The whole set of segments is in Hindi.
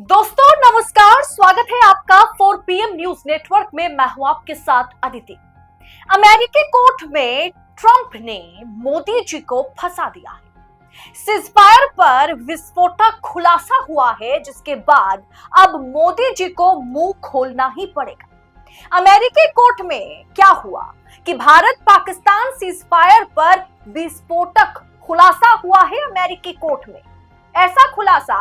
दोस्तों नमस्कार, स्वागत है आपका 4 PM न्यूज नेटवर्क में। मैं हूं आपके साथ अदिति। अमेरिकी कोर्ट में ट्रंप ने मोदी जी को फंसा दिया है। सीजफायर पर विस्फोटक खुलासा हुआ है, जिसके बाद अब मोदी जी को मुंह खोलना ही पड़ेगा। अमेरिकी कोर्ट में क्या हुआ कि भारत पाकिस्तान सीजफायर पर विस्फोटक खुलासा हुआ है अमेरिकी कोर्ट में। ऐसा खुलासा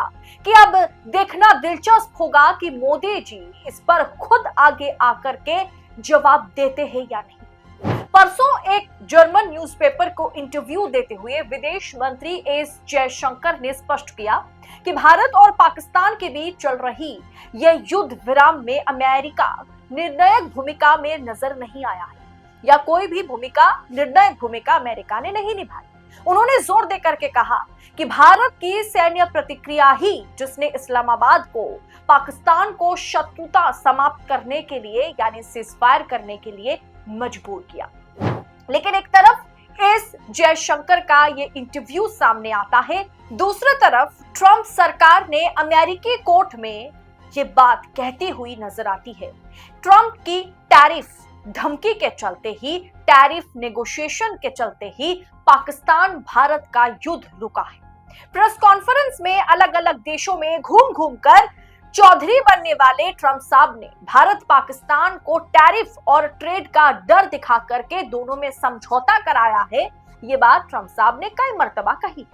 कि अब देखना दिलचस्प होगा कि मोदी जी इस पर खुद आगे आकर के जवाब देते हैं या नहीं। परसों एक जर्मन न्यूज़पेपर को इंटरव्यू देते हुए विदेश मंत्री एस जयशंकर ने स्पष्ट किया कि भारत और पाकिस्तान के बीच चल रही यह युद्ध विराम में अमेरिका निर्णायक भूमिका में नजर नहीं आया है, या कोई भी निर्णायक भूमिका अमेरिका ने नहीं निभाई। उन्होंने जोर देकर के कहा कि भारत की सैन्य प्रतिक्रिया ही जिसने इस्लामाबाद को पाकिस्तान को शत्रुता समाप्त करने के लिए यानी सीजफायर करने के लिए मजबूर किया। लेकिन एक तरफ एस जयशंकर का ये इंटरव्यू सामने आता है, दूसरी तरफ ट्रंप सरकार ने अमेरिकी कोर्ट में ये बात कहती हुई नजर आती है। ट्रंप की टैरिफ धमकी के चलते ही, टैरिफ नेगोशिएशन के चलते ही पाकिस्तान भारत का युद्ध रुका है। प्रेस कॉन्फ्रेंस में अलग अलग देशों में घूम घूम कर चौधरी बनने वाले ट्रंप साहब ने भारत पाकिस्तान को टैरिफ और ट्रेड का डर दिखा करके दोनों में समझौता कराया है। ये बात ट्रंप साहब ने कई मर्तबा कही,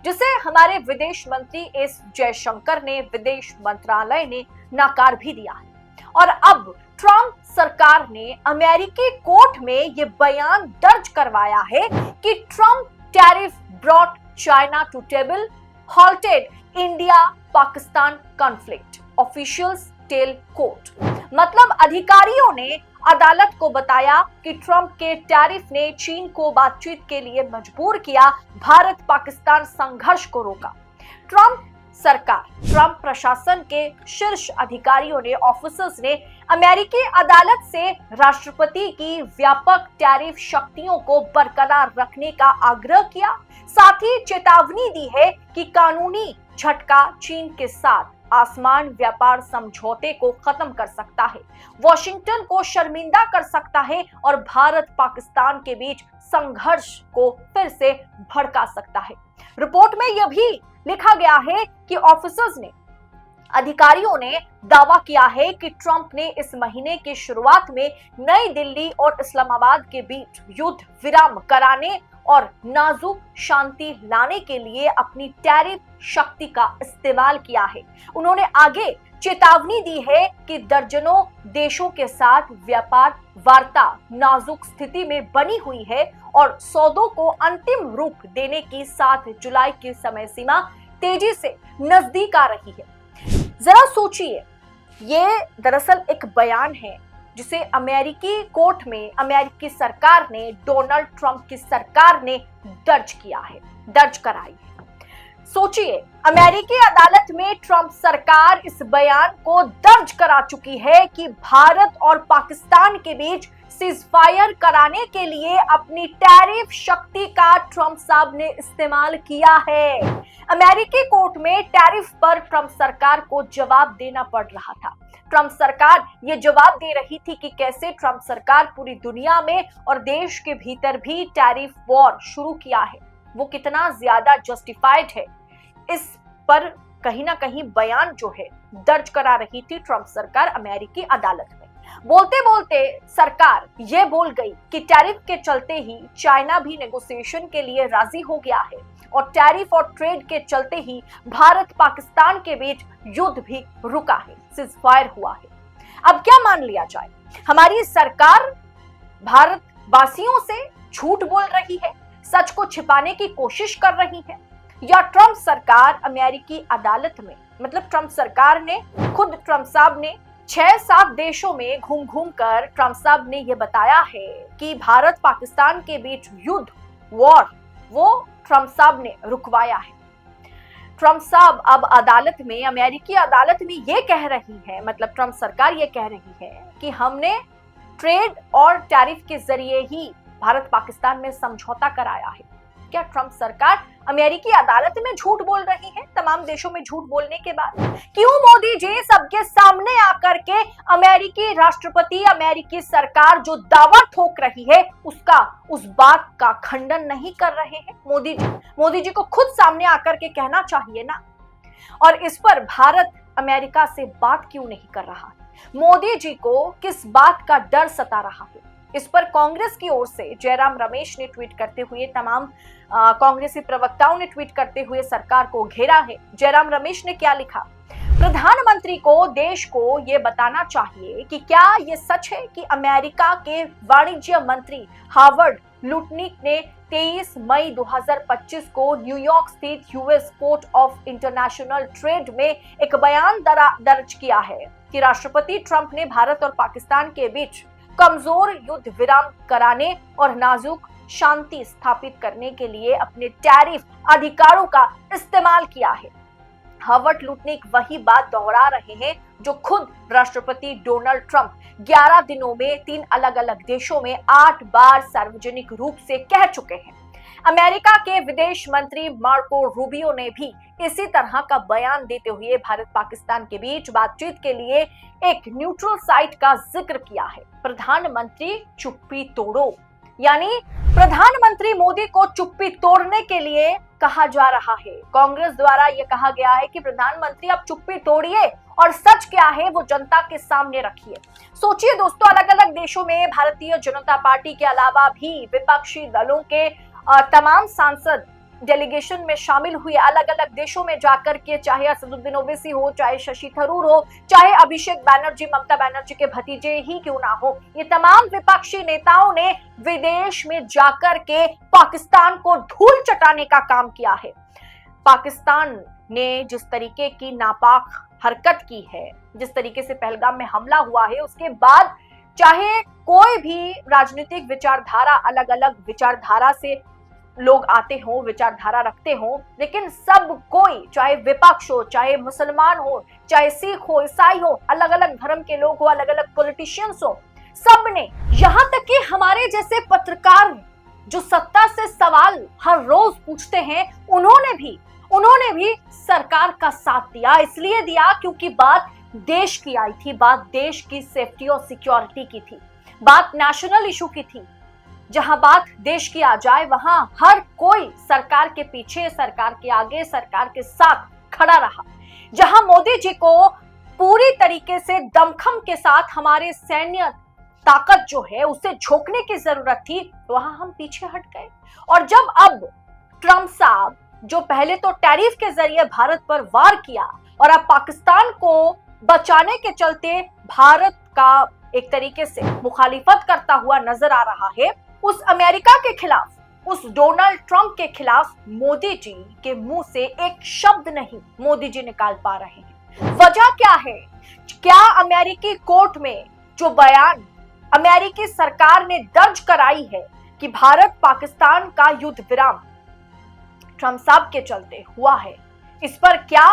जिसे हमारे विदेश मंत्री एस जयशंकर ने, विदेश मंत्रालय ने नकार भी दिया है। और अब ट्रंप सरकार ने अमेरिकी कोर्ट में यह बयान दर्ज करवाया है कि Trump tariff brought China to table, halted India Pakistan conflict, officials tell court. मतलब अधिकारियों ने अदालत को बताया कि ट्रंप के टैरिफ ने चीन को बातचीत के लिए मजबूर किया, भारत पाकिस्तान संघर्ष को रोका। ट्रंप सरकार, ट्रंप प्रशासन के शीर्ष अधिकारियों ने, ऑफिसर्स ने अमेरिकी अदालत से राष्ट्रपति की व्यापक टैरिफ शक्तियों को बरकरार रखने का आग्रह किया। साथ ही चेतावनी दी है कि कानूनी झटका चीन के साथ आसमान व्यापार समझौते को खत्म कर सकता है, वॉशिंगटन को शर्मिंदा कर सकता है और भारत पाकिस्तान के बीच संघर्ष को फिर से भड़का सकता है। रिपोर्ट में यह भी लिखा गया है कि ऑफिसर्स ने, अधिकारियों ने दावा किया है कि ट्रंप ने इस महीने की शुरुआत में नई दिल्ली और इस्लामाबाद के बीच युद्ध विराम कराने और नाजुक शांति लाने के लिए अपनी टैरिफ शक्ति का इस्तेमाल किया है। उन्होंने आगे चेतावनी दी है कि दर्जनों देशों के साथ व्यापार वार्ता नाजुक स्थिति में बनी हुई है और सौदों को अंतिम रूप देने की 7 जुलाई की समय सीमा तेजी से नजदीक आ रही है। जरा सोचिए, ये दरअसल एक बयान है जिसे अमेरिकी कोर्ट में अमेरिकी सरकार ने, डोनाल्ड ट्रंप की सरकार ने दर्ज कराई है। सोचिए, अमेरिकी अदालत में ट्रंप सरकार इस बयान को दर्ज करा चुकी है कि भारत और पाकिस्तान के बीच सीजफायर कराने के लिए अपनी टैरिफ शक्ति का ट्रंप साहब ने इस्तेमाल किया है। अमेरिकी कोर्ट में टैरिफ पर ट्रंप सरकार को जवाब देना पड़ रहा था। ट्रंप सरकार ये जवाब दे रही थी कि कैसे ट्रंप सरकार पूरी दुनिया में और देश के भीतर भी टैरिफ वॉर शुरू किया है, वो कितना ज्यादा जस्टिफाइड है, इस पर कहीं ना कहीं बयान जो है दर्ज करा रही थी ट्रंप सरकार अमेरिकी अदालत में। बोलते बोलते सरकार ये बोल गई कि टैरिफ के चलते ही चाइना भी नेगोशिएशन के लिए राजी हो गया है और टैरिफ और ट्रेड के चलते ही भारत पाकिस्तान के बीच युद्ध भी रुका है, सीजफायर हुआ है। अब क्या मान लिया जाए? हमारी सरकार भारत वासियों से झूठ बोल रही है, सच को छिपाने की कोशिश कर रही है, या ट्रंप सरकार अमेरिकी अदालत में, मतलब ट्रंप सरकार ने खुद, ट्रंप साहब ने 6-7 देशों में घूम घूम कर ट्रंप साहब ने यह बताया है कि भारत पाकिस्तान के बीच युद्ध वॉर वो ट्रंप साहब ने रुकवाया है। ट्रंप साहब अब अदालत में, अमेरिकी अदालत में ये कह रही है, मतलब ट्रंप सरकार ये कह रही है कि हमने ट्रेड और टैरिफ के जरिए ही भारत पाकिस्तान में समझौता कराया है। क्या ट्रंप सरकार अमेरिकी अदालत में झूठ बोल रही है तमाम देशों में झूठ बोलने के बाद? क्यों मोदी जी सबके सामने आकर के अमेरिकी राष्ट्रपति, अमेरिकी सरकार जो दावा ठोक रही है उस बात का खंडन नहीं कर रहे हैं? मोदी जी को खुद सामने आकर के कहना चाहिए ना। और इस पर भारत अमेरिका से बात क्यों नहीं कर रहा है? मोदी जी को किस बात का डर सता रहा है? इस पर कांग्रेस की ओर से जयराम रमेश ने ट्वीट करते हुए, तमाम कांग्रेसी प्रवक्ताओं ने ट्वीट करते हुए सरकार को घेरा है। जयराम रमेश ने क्या लिखा? प्रधानमंत्री को देश को यह बताना चाहिए कि क्या यह सच है कि अमेरिका के वाणिज्य मंत्री हार्वर्ड लुटनिक ने 23 मई 2025 को न्यूयॉर्क स्थित US court of international trade में एक बयान दर्ज किया है कि राष्ट्रपति ट्रंप ने भारत और पाकिस्तान के बीच कमजोर युद्ध विराम कराने और नाजुक शांति स्थापित करने के लिए अपने टैरिफ अधिकारों का इस्तेमाल किया है। हार्वर्ड लुटनिक वही बात दोहरा रहे हैं जो खुद राष्ट्रपति डोनाल्ड ट्रंप 11 दिनों में 3 अलग अलग देशों में 8 बार सार्वजनिक रूप से कह चुके हैं। अमेरिका के विदेश मंत्री मार्को रूबियो ने भी इसी तरह का बयान देते हुए भारत पाकिस्तान के बीच बातचीत के लिए एक न्यूट्रल साइट का जिक्र किया है। प्रधानमंत्री चुप्पी तोड़ो, यानी प्रधानमंत्री मोदी को चुप्पी तोड़ने के लिए कहा जा रहा है। कांग्रेस द्वारा यह कहा गया है कि प्रधानमंत्री आप चुप्पी तोड़िए और सच क्या है वो जनता के सामने रखिए। सोचिए दोस्तों, अलग अलग देशों में भारतीय जनता पार्टी के अलावा भी विपक्षी दलों के तमाम सांसद डेलीगेशन में शामिल हुए। अलग अलग देशों में जाकर के, चाहे असदुद्दीन ओवैसी हो, चाहे शशि थरूर हो, चाहे अभिषेक बैनर्जी, ममता बैनर्जी के भतीजे ही क्यों ना हो, ये तमाम विपक्षी नेताओं ने विदेश में जाकर के पाकिस्तान को धूल चटाने का काम किया है। पाकिस्तान ने जिस तरीके की नापाक हरकत की है, जिस तरीके से पहलगाम में हमला हुआ है, उसके बाद चाहे कोई भी राजनीतिक विचारधारा, अलग अलग विचारधारा से लोग आते हो, विचारधारा रखते हो, लेकिन सब कोई, चाहे विपक्ष हो, चाहे मुसलमान हो, चाहे सिख हो, ईसाई हो, अलग अलग धर्म के लोग हो, अलग अलग पॉलिटिशियंस हो, सबने, यहां तक कि हमारे जैसे पत्रकार जो सत्ता से सवाल हर रोज पूछते हैं, उन्होंने भी सरकार का साथ दिया। इसलिए दिया क्योंकि बात देश की आई थी, बात देश की सेफ्टी और सिक्योरिटी की थी, बात नेशनल इशू की थी। जहां बात देश की आ जाए वहां हर कोई सरकार के पीछे, सरकार के आगे, सरकार के साथ खड़ा रहा। जहां मोदी जी को पूरी तरीके से दमखम के साथ हमारे सैन्य ताकत जो है उसे झोंकने की जरूरत थी, वहां हम पीछे हट गए। और जब अब ट्रंप साहब जो पहले तो टैरिफ के जरिए भारत पर वार किया और अब पाकिस्तान को बचाने के चलते भारत का एक तरीके से मुखालिफत करता हुआ नजर आ रहा है, उस अमेरिका के खिलाफ, उस डोनाल्ड ट्रंप के खिलाफ मोदी जी के मुंह से एक शब्द नहीं मोदी जी निकाल पा रहे हैं। वजह क्या है? क्या अमेरिकी कोर्ट में जो बयान अमेरिकी सरकार ने दर्ज कराई है कि भारत पाकिस्तान का युद्ध विराम ट्रंप साहब के चलते हुआ है, इस पर क्या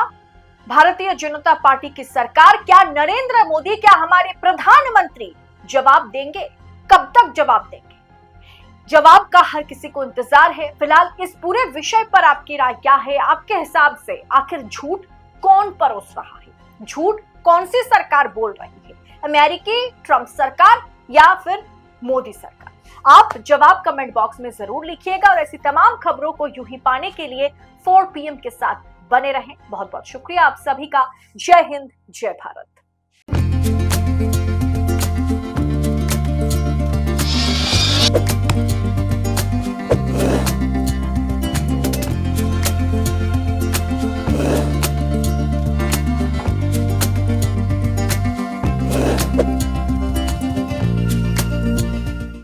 भारतीय जनता पार्टी की सरकार, क्या नरेंद्र मोदी, क्या हमारे प्रधानमंत्री जवाब देंगे? कब तक जवाब देंगे? जवाब का हर किसी को इंतजार है। फिलहाल इस पूरे विषय पर आपकी राय क्या है? आपके हिसाब से आखिर झूठ कौन परोस रहा है? झूठ कौन सी सरकार बोल रही है? अमेरिकी ट्रंप सरकार या फिर मोदी सरकार? आप जवाब कमेंट बॉक्स में जरूर लिखिएगा और ऐसी तमाम खबरों को यूं ही पाने के लिए 4 PM के साथ बने रहें। बहुत बहुत शुक्रिया आप सभी का। जय हिंद, जय भारत।